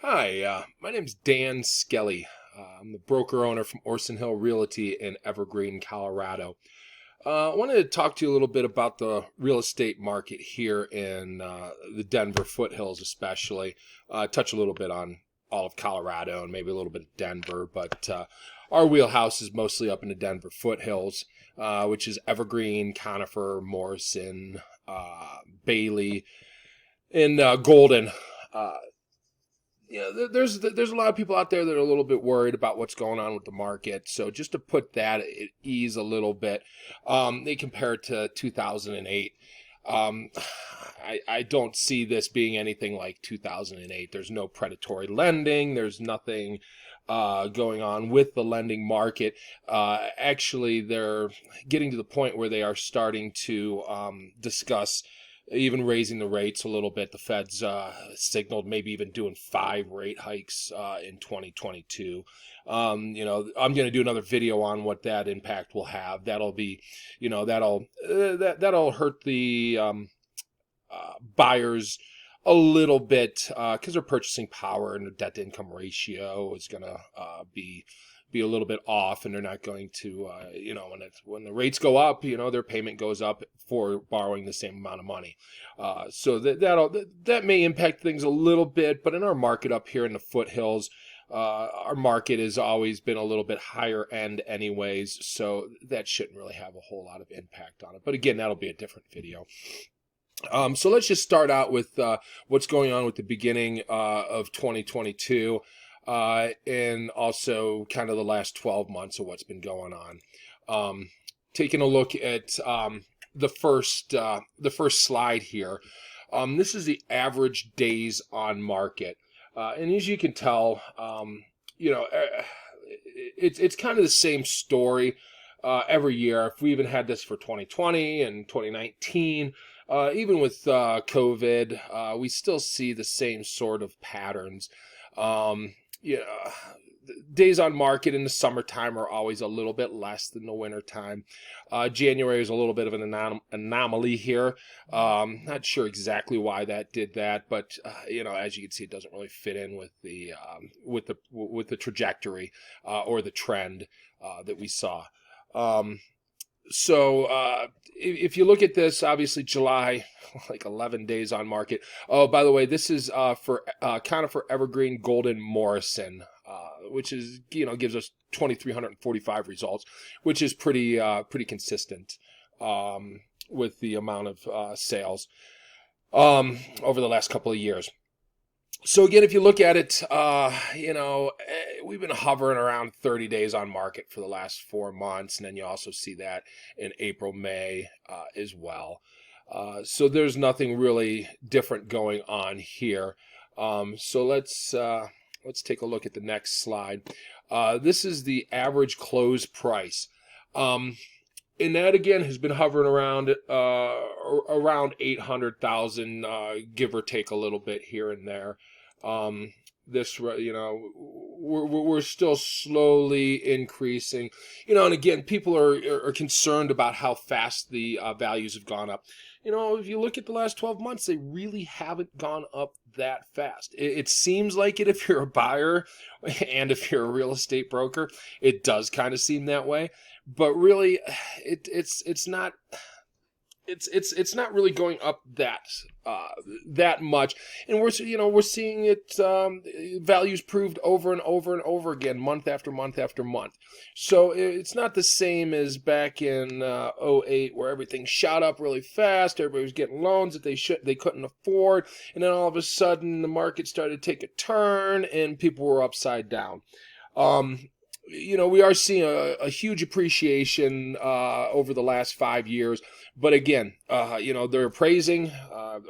Hi, my name's Dan Skelly. I'm the broker owner from Orson Hill Realty in Evergreen, Colorado. I wanted to talk to you a little bit about the real estate market here in the Denver Foothills, especially. Touch a little bit on all of Colorado and maybe a little bit of Denver, but our wheelhouse is mostly up in the Denver Foothills, which is Evergreen, Conifer, Morrison, Bailey, and Golden. Uh, there's a lot of people out there that are a little bit worried about what's going on with the market. So just to put that at ease a little bit, they compare it to 2008. Um, I don't see this being anything like 2008. There's no predatory lending. There's nothing going on with the lending market. Actually, they're getting to the point where they are starting to discuss even raising the rates a little bit. The Fed's signaled maybe even doing 5 rate hikes in 2022. I'm going to do another video on what that impact will have. That'll be, that'll hurt the buyers a little bit because their purchasing power and their debt to income ratio is going to be a little bit off, and they're not going to, when the rates go up, their payment goes up for borrowing the same amount of money. So that may impact things a little bit, but in our market up here in the foothills, our market has always been a little bit higher end anyways, so that shouldn't really have a whole lot of impact on it. But again, that'll be a different video. So let's just start out with what's going on with the beginning of 2022. And also kind of the last 12 months of what's been going on. Taking a look at the first slide here. This is the average days on market, and as you can tell, it's kind of the same story every year. If we even had this for 2020 and 2019. Even with COVID, we still see the same sort of patterns. Days on market in the summertime are always a little bit less than the wintertime. January is a little bit of an anomaly here. Not sure exactly why that did that, but as you can see, it doesn't really fit in with the trajectory or the trend that we saw. So if you look at this, obviously July, like 11 days on market. Oh, by the way, this is for Conifer, Evergreen, Golden, Morrison, which is gives us 2,345 results, which is pretty consistent with the amount of sales over the last couple of years. So again, if you look at it, we've been hovering around 30 days on market for the last 4 months. And then you also see that in April, May as well. So there's nothing really different going on here. So let's take a look at the next slide. This is the average close price. And that again has been hovering around 800,000, give or take a little bit here and there. We're still slowly increasing, and again, people are concerned about how fast the values have gone up. If you look at the last 12 months, they really haven't gone up that fast. It seems like it if you're a buyer and if you're a real estate broker, it does kind of seem that way. But really, it's not. It's not really going up that much, and we're seeing it values proved over and over and over again, month after month after month. So it's not the same as back in 2008 where everything shot up really fast. Everybody was getting loans that they couldn't afford, and then all of a sudden the market started to take a turn and people were upside down. We are seeing a huge appreciation over the last 5 years. But again, they're appraising.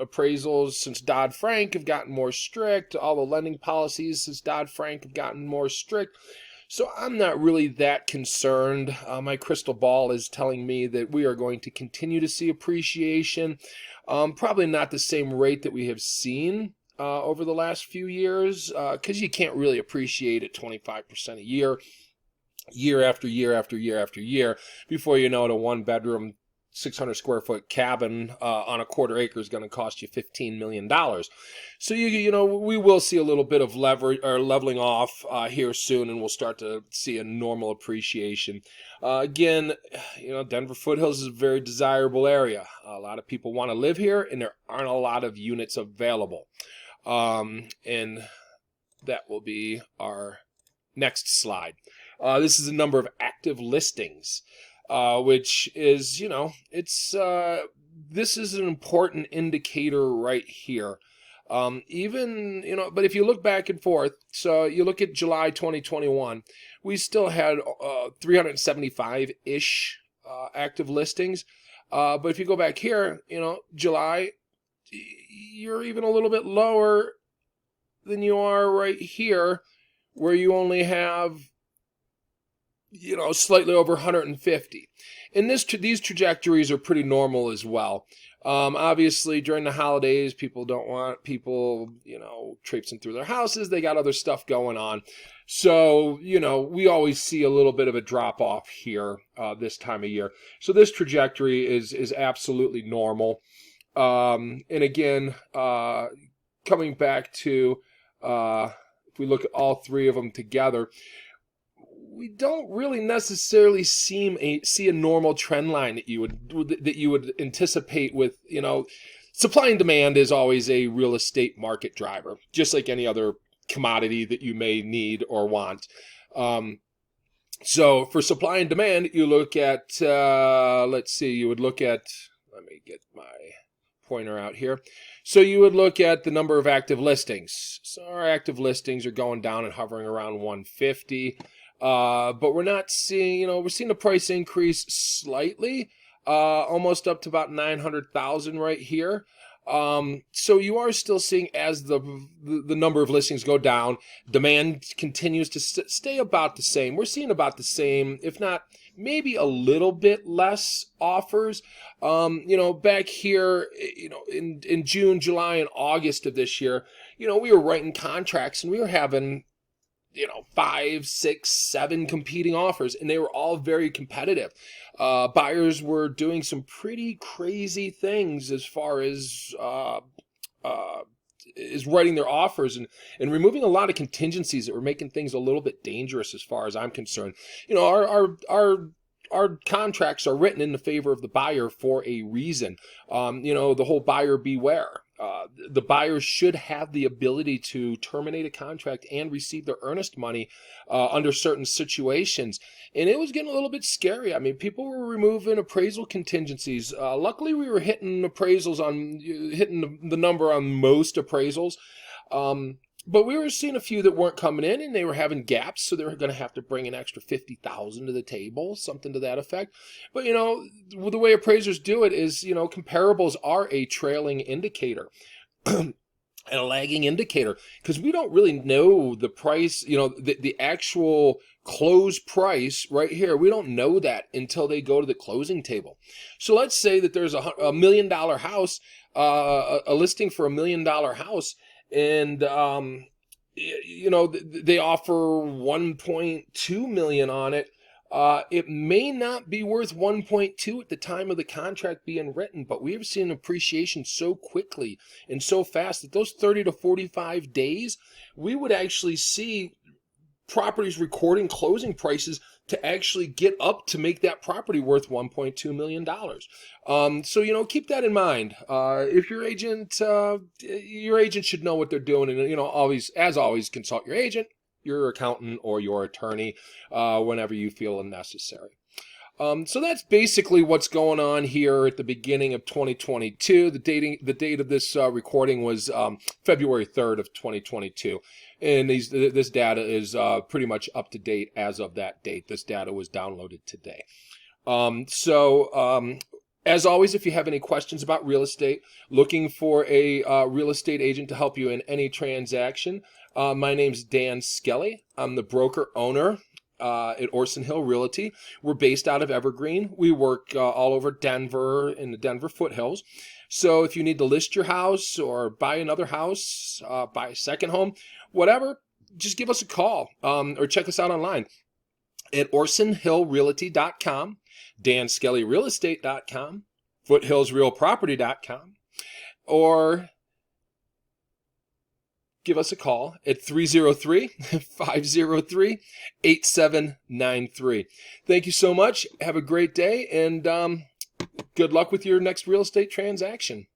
Appraisals since Dodd-Frank have gotten more strict. All the lending policies since Dodd-Frank have gotten more strict. So I'm not really that concerned. My crystal ball is telling me that we are going to continue to see appreciation. Probably not the same rate that we have seen over the last few years, because you can't really appreciate at 25% a year after year after year after year before you know it, a one-bedroom 600 square foot cabin on a quarter acre is going to cost you $15 million. So we will see a little bit of leveling off here soon, and we'll start to see a normal appreciation. Again, Denver Foothills is a very desirable area. A lot of people want to live here, and there aren't a lot of units available. And that will be our next slide. This is the number of active listings, which is, this is an important indicator right here. But if you look back and forth, so you look at July 2021, we still had 375-ish active listings. But if you go back here, July, you're even a little bit lower than you are right here, where you only have, slightly over 150. And these trajectories are pretty normal as well. Obviously, during the holidays, people don't want people, traipsing through their houses. They got other stuff going on. So, we always see a little bit of a drop off here this time of year. So this trajectory is absolutely normal. And again, coming back to, if we look at all three of them together, we don't really necessarily see a normal trend line that you would anticipate with, supply and demand is always a real estate market driver, just like any other commodity that you may need or want. So for supply and demand, you look at, let me get my pointer out here. So you would look at the number of active listings. So our active listings are going down and hovering around 150. But we're not seeing, we're seeing the price increase slightly, almost up to about 900,000 right here. So you are still seeing, as the number of listings go down, demand continues to stay about the same. We're seeing about the same, if not maybe a little bit less offers. Back here, in June, July, and August of this year, we were writing contracts and we were having 5, 6, 7 competing offers, and they were all very competitive. Buyers were doing some pretty crazy things as far as writing their offers and removing a lot of contingencies that were making things a little bit dangerous as far as I'm concerned. Our contracts are written in the favor of the buyer for a reason. The whole buyer beware. The buyers should have the ability to terminate a contract and receive their earnest money under certain situations. And it was getting a little bit scary. I mean, people were removing appraisal contingencies. Luckily, we were hitting the number on most appraisals. But we were seeing a few that weren't coming in, and they were having gaps, so they were going to have to bring an extra $50,000 to the table, something to that effect. But, the way appraisers do it is, comparables are a trailing indicator and a lagging indicator, because we don't really know the price, the actual close price right here. We don't know that until they go to the closing table. So let's say that there's a $1 million house, a listing for $1 million house, and, they offer 1.2 million on it. It may not be worth 1.2 at the time of the contract being written, but we have seen appreciation so quickly and so fast that those 30 to 45 days, we would actually see properties recording closing prices to actually get up to make that property worth $1.2 million. So, keep that in mind. If your agent should know what they're doing, and, always consult your agent, your accountant, or your attorney, whenever you feel necessary. So that's basically what's going on here at the beginning of 2022. The date of this recording was February 3rd of 2022. And this data is pretty much up to date as of that date. This data was downloaded today. As always, if you have any questions about real estate, looking for a real estate agent to help you in any transaction, my name's Dan Skelly. I'm the broker owner at Orson Hill Realty. We're based out of Evergreen. We work all over Denver in the Denver Foothills. So if you need to list your house or buy another house, buy a second home, whatever, just give us a call or check us out online at orsonhillrealty.com. DanSkellyRealEstate.com, FoothillsRealProperty.com, or give us a call at 303-503-8793. Thank you so much. Have a great day, and good luck with your next real estate transaction.